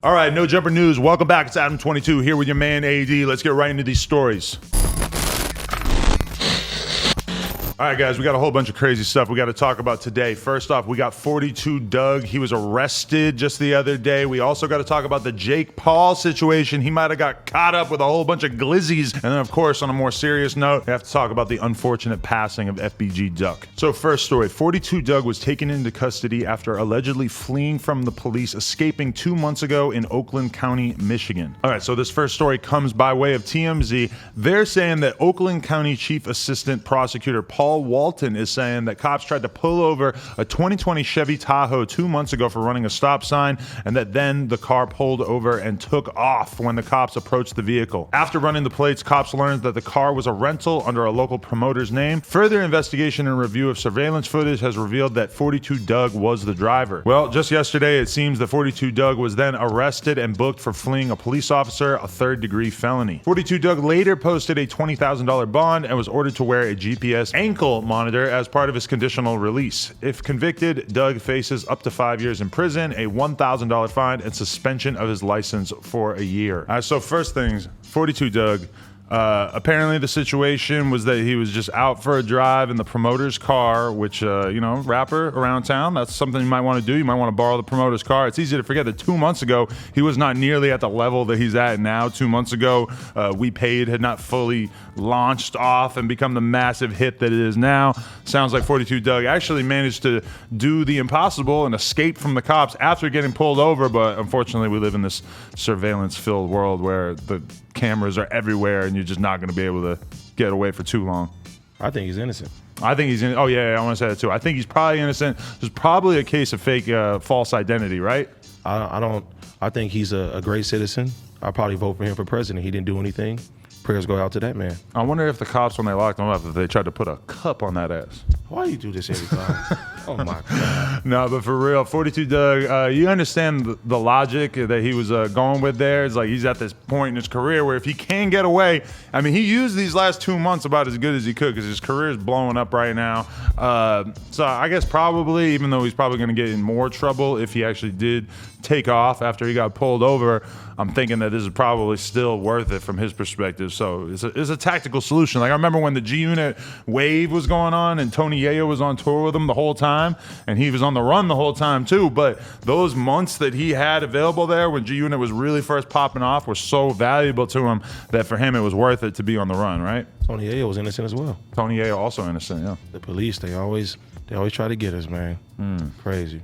All right, No Jumper News. Welcome back. It's Adam22 here with your man AD. Let's get right into these stories. All right, guys, we got a whole bunch of crazy stuff we got to talk about today. First off, we got 42 Dugg. He was arrested just the other day. We also got to talk about the Jake Paul situation. He might have got caught up with a whole bunch of glizzies. And then, of course, on a more serious note, we have to talk about the unfortunate passing of FBG Duck. So first story, 42 Dugg was taken into custody after allegedly fleeing from the police, escaping 2 months ago in Oakland County, Michigan. All right, so this first story comes by way of TMZ. They're saying that Oakland County Chief Assistant Prosecutor Paul Walton is saying that cops tried to pull over a 2020 Chevy Tahoe 2 months ago for running a stop sign, and that then the car pulled over and took off when the cops approached the vehicle. After running the plates, cops learned that the car was a rental under a local promoter's name. Further investigation and review of surveillance footage has revealed that 42 Dugg was the driver. Well, just yesterday, it seems that 42 Dugg was then arrested and booked for fleeing a police officer, a third-degree felony. 42 Dugg later posted a $20,000 bond and was ordered to wear a GPS ankle monitor as part of his conditional release. If convicted, Dugg faces up to 5 years in prison, a $1,000 fine, and suspension of his license for a year. So first things, 42 Dugg. Apparently the situation was that he was just out for a drive in the promoter's car, which, rapper around town, that's something you might want to do. You might want to borrow the promoter's car. It's easy to forget that 2 months ago, he was not nearly at the level that he's at now. 2 months ago, We Paid had not fully launched off and become the massive hit that it is now. Sounds like 42 Dugg actually managed to do the impossible and escape from the cops after getting pulled over, but unfortunately we live in this surveillance-filled world where the cameras are everywhere and you're just not going to be able to get away for too long. I think he's innocent. I think he's in. Oh yeah, I want to say that too. I think he's probably innocent. There's probably a case of fake false identity, right? I think he's a great citizen. I'll probably vote for him for president. He didn't do anything. Prayers go out to that man. I wonder if the cops, when they locked him up, if they tried to put a cup on that ass. Why do you do this every time? Oh my God. No, but for real, 42 Dugg, you understand the logic that he was going with there. It's like he's at this point in his career where if he can get away, I mean, he used these last 2 months about as good as he could because his career is blowing up right now. So I guess probably, even though he's probably going to get in more trouble if he actually did take off after he got pulled over, I'm thinking that this is probably still worth it from his perspective. So it's a tactical solution. Like I remember when the G-Unit wave was going on and Tony Yayo was on tour with him the whole time and he was on the run the whole time too. But those months that he had available there when G-Unit was really first popping off were so valuable to him that for him it was worth it to be on the run, right? Tony Yayo was innocent as well. Tony Yayo also innocent, yeah. The police, they always try to get us, man. Crazy.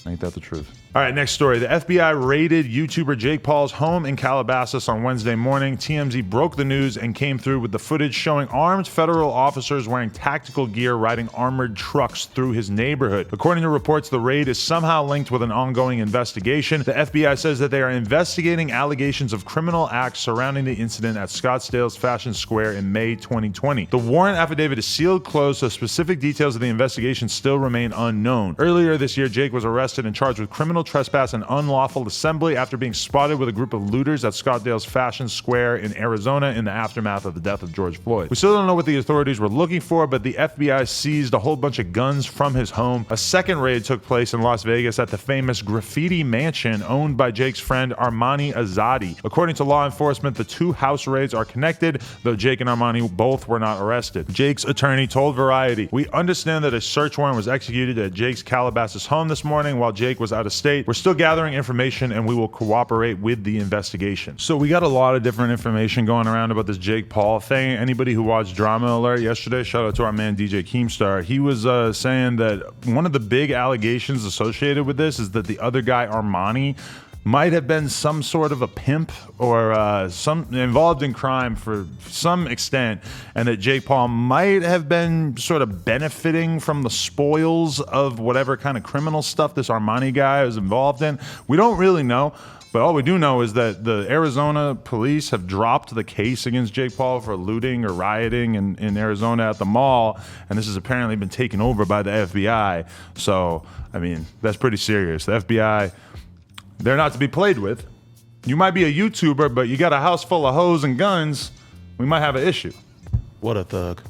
Ain't that the truth? All right, next story. The FBI raided YouTuber Jake Paul's home in Calabasas on Wednesday morning. TMZ broke the news and came through with the footage showing armed federal officers wearing tactical gear riding armored trucks through his neighborhood. According to reports, the raid is somehow linked with an ongoing investigation. The FBI says that they are investigating allegations of criminal acts surrounding the incident at Scottsdale's Fashion Square in May 2020. The warrant affidavit is sealed closed, so specific details of the investigation still remain unknown. Earlier this year, Jake was arrested and charged with criminal trespass and unlawful assembly after being spotted with a group of looters at Scottsdale's Fashion Square in Arizona in the aftermath of the death of George Floyd. We still don't know what the authorities were looking for, but the FBI seized a whole bunch of guns from his home. A second raid took place in Las Vegas at the famous graffiti mansion owned by Jake's friend Armani Azadi. According to law enforcement, the two house raids are connected, though Jake and Armani both were not arrested. Jake's attorney told Variety, "We understand that a search warrant was executed at Jake's Calabasas home this morning while Jake was out of state. We're still gathering information and we will cooperate with the investigation." So we got a lot of different information going around about this Jake Paul thing. Anybody who watched Drama Alert yesterday, shout out to our man DJ Keemstar. He was saying that one of the big allegations associated with this is that the other guy, Armani, might have been some sort of a pimp or some involved in crime for some extent, and that Jake Paul might have been sort of benefiting from the spoils of whatever kind of criminal stuff this Armani guy is involved in. We don't really know, but all we do know is that the Arizona police have dropped the case against Jake Paul for looting or rioting in Arizona at the mall, and this has apparently been taken over by the FBI. So, I mean, that's pretty serious. The FBI, they're not to be played with. You might be a YouTuber, but you got a house full of hoes and guns, we might have an issue. What a thug.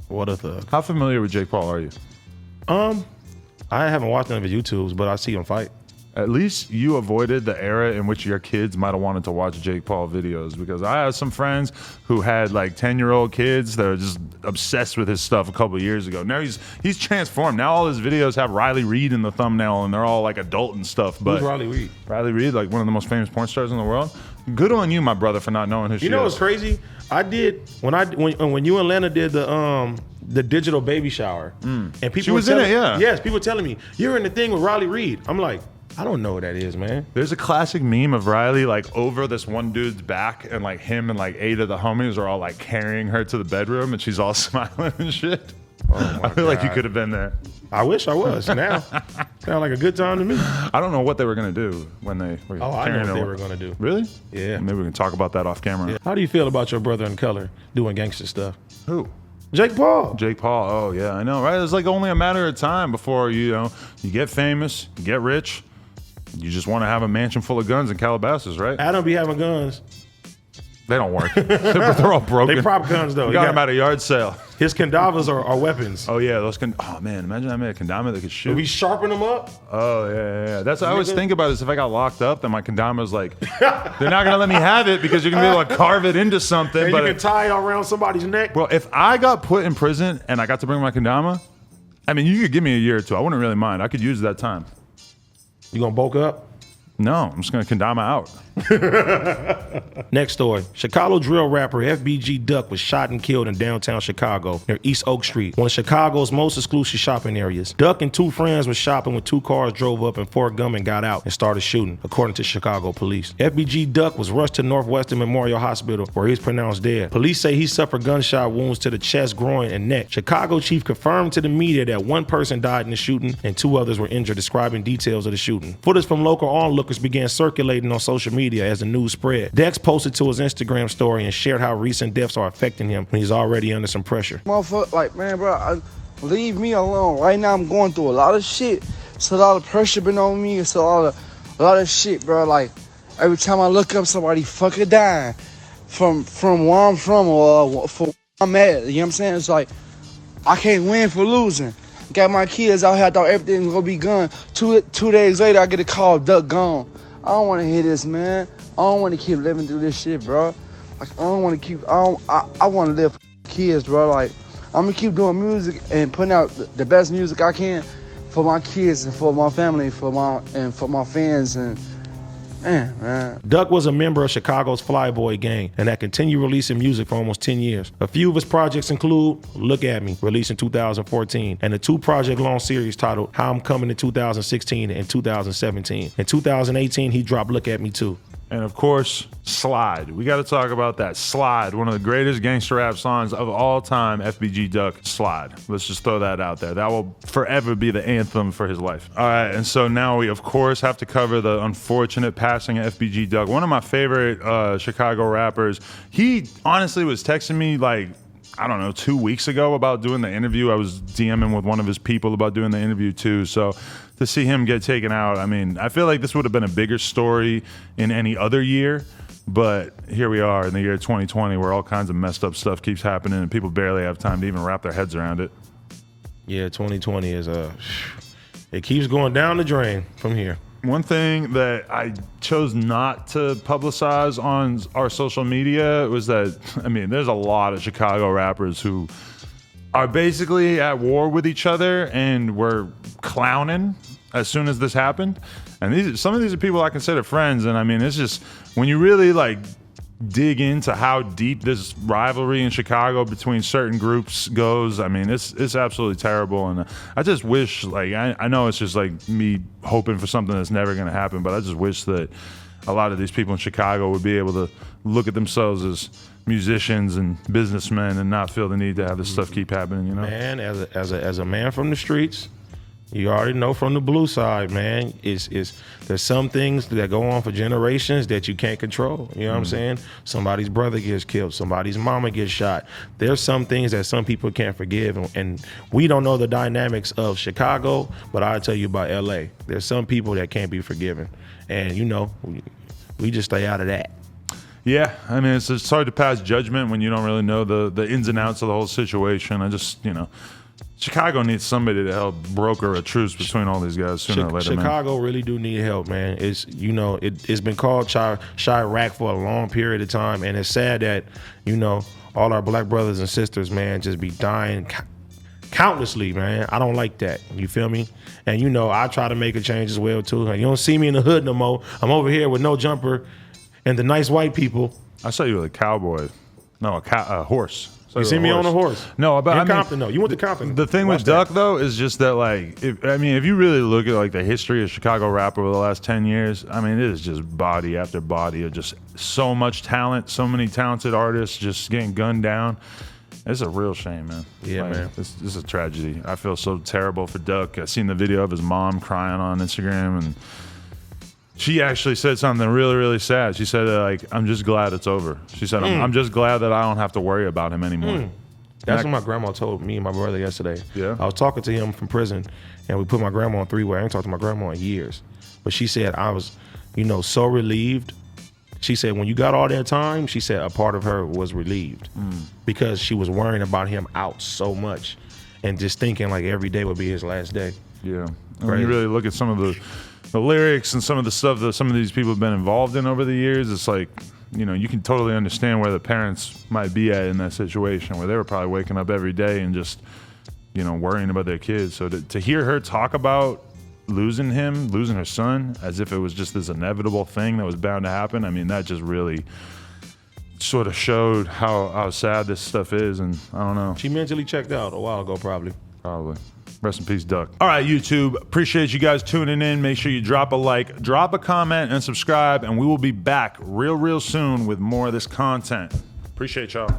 What a thug. How familiar with Jake Paul are you? I haven't watched none of his YouTubes, but I see him fight. At least you avoided the era in which your kids might have wanted to watch Jake Paul videos, because I have some friends who had like 10-year-old kids that are just obsessed with his stuff a couple of years ago. Now he's transformed. Now all his videos have Riley Reid in the thumbnail, and they're all like adult and stuff. But who's Riley Reid? Riley Reid, like one of the most famous porn stars in the world. Good on you, my brother, for not knowing who she is. You know what's crazy? I did when you and Lana did the digital baby shower, and people She was in it, yeah. Yes, people telling me you're in the thing with Riley Reid. I'm like, I don't know what that is, man. There's a classic meme of Riley like over this one dude's back, and like him and like 8 of the homies are all like carrying her to the bedroom, and she's all smiling and shit. Oh my I feel like you God. could have been there. I wish I was. Now, sound like a good time to me. I don't know what they were gonna do when they were Oh, I know carrying what they her. were gonna do. Really? Yeah. Maybe we can talk about that off camera. Yeah. How do you feel about your brother in color doing gangster stuff? Who? Jake Paul. Jake Paul. Oh yeah, I know, right? It's like only a matter of time before you get famous, you get rich. You just want to have a mansion full of guns in Calabasas, right? Adam be having guns. They don't work. They're all broken. They prop guns though. We got them at a yard sale. His kendavas are weapons. Oh yeah, those can. Oh man, imagine I made a kendama that could shoot. We sharpen them up. Oh yeah. That's what I always think about is if I got locked up, then my kendama's like, they're not gonna let me have it because you're gonna be able to carve it into something. And but you can tie it around somebody's neck. well, if I got put in prison and I got to bring my kendama, I mean, you could give me a year or two. I wouldn't really mind. I could use that time. You gonna bulk up? No, I'm just gonna kendama out. Next story. Chicago drill rapper FBG Duck was shot and killed in downtown Chicago near East Oak Street, one of Chicago's most exclusive shopping areas. Duck and 2 friends were shopping when 2 cars drove up and 4 gunmen got out and started shooting, according to Chicago police. FBG Duck was rushed to Northwestern Memorial Hospital where he was pronounced dead. Police say he suffered gunshot wounds to the chest, groin, and neck. Chicago chief confirmed to the media that 1 person died in the shooting and 2 others were injured, describing details of the shooting. Footage from local onlookers began circulating on social media as the news spread. Dex posted to his Instagram story and shared how recent deaths are affecting him when he's already under some pressure. Motherfucker, like, man, bro, leave me alone. Right now, I'm going through a lot of shit. It's a lot of pressure been on me. It's a lot of shit, bro. Like, every time I look up, somebody fucking dying from where I'm from or for where I'm at. You know what I'm saying? It's like, I can't win for losing. Got my kids out here. I thought everything was gonna be gone. Two days later, I get a call, Dugg gone. I don't want to hear this, man. I don't want to keep living through this shit, bro. Like, I don't want to keep. I want to live for kids, bro. Like, I'm gonna keep doing music and putting out the best music I can for my kids and for my family, for my fans and. Man. Dugg was a member of Chicago's Flyboy gang and had continued releasing music for almost 10 years. A few of his projects include Look At Me, released in 2014, and a 2-project-long series titled How I'm Coming in 2016 and 2017. In 2018, he dropped Look At Me Too. And of course, Slide. We got to talk about that. Slide, one of the greatest gangster rap songs of all time, FBG Duck, Slide. Let's just throw that out there. That will forever be the anthem for his life. All right, and so now we, of course, have to cover the unfortunate passing of FBG Duck, one of my favorite Chicago rappers. He honestly was texting me like, I don't know, 2 weeks ago about doing the interview. I was DMing with one of his people about doing the interview too. So to see him get taken out, I mean, I feel like this would have been a bigger story in any other year. But here we are in the year 2020 where all kinds of messed up stuff keeps happening and people barely have time to even wrap their heads around it. Yeah, 2020 is it keeps going down the drain from here. One thing that I chose not to publicize on our social media was that, I mean, there's a lot of Chicago rappers who are basically at war with each other and were clowning as soon as this happened. And some of these are people I consider friends. And I mean, it's just, when you really like dig into how deep this rivalry in Chicago between certain groups goes, I mean, it's absolutely terrible. And I just wish, like, I know it's just like me hoping for something that's never going to happen, but I just wish that a lot of these people in Chicago would be able to look at themselves as musicians and businessmen and not feel the need to have this stuff keep happening, you know? Man, as a man from the streets, you already know from the blue side, man, there's some things that go on for generations that you can't control. You know what I'm saying? Somebody's brother gets killed, somebody's mama gets shot. There's some things that some people can't forgive, and we don't know the dynamics of Chicago, but I'll tell you about LA. There's some people that can't be forgiven, and you know, we just stay out of that. Yeah, I mean, it's hard to pass judgment when you don't really know the ins and outs of the whole situation. I just, you know, Chicago needs somebody to help broker a truce between all these guys sooner or later, man. Chicago really do need help, man. It's it's been called Chirac for a long period of time, and it's sad that all our black brothers and sisters, man, just be dying countlessly, man. I don't like that. You feel me? And I try to make a change as well too. You don't see me in the hood no more. I'm over here with no jumper and the nice white people. I saw you with a cowboy. No, a horse. You see me on a horse? No, but in Compton though. You went to Compton. The thing with Duck though is just that, like, if you really look at the history of Chicago rap over the last 10 years, I mean, it is just body after body of just so much talent, so many talented artists just getting gunned down. It's a real shame, man. Yeah, man. This is a tragedy. I feel so terrible for Duck. I seen the video of his mom crying on Instagram, and she actually said something really, really sad. She said, I'm just glad it's over. She said, I'm just glad that I don't have to worry about him anymore. That's what my grandma told me and my brother yesterday. Yeah. I was talking to him from prison, and we put my grandma on three-way. I ain't talked to my grandma in years. But she said I was, so relieved. She said when you got all that time, she said a part of her was relieved because she was worrying about him out so much and just thinking like every day would be his last day. Yeah. And when you really look at some of the lyrics and some of the stuff that some of these people have been involved in over the years, it's like, you can totally understand where the parents might be at in that situation, where they were probably waking up every day and just, worrying about their kids. So to hear her talk about losing her son, as if it was just this inevitable thing that was bound to happen, I mean, that just really sort of showed how sad this stuff is. And I don't know. She mentally checked out a while ago, probably. Rest in peace, Duck. All right, YouTube. Appreciate you guys tuning in. Make sure you drop a like, drop a comment, and subscribe. And we will be back real soon with more of this content. Appreciate y'all.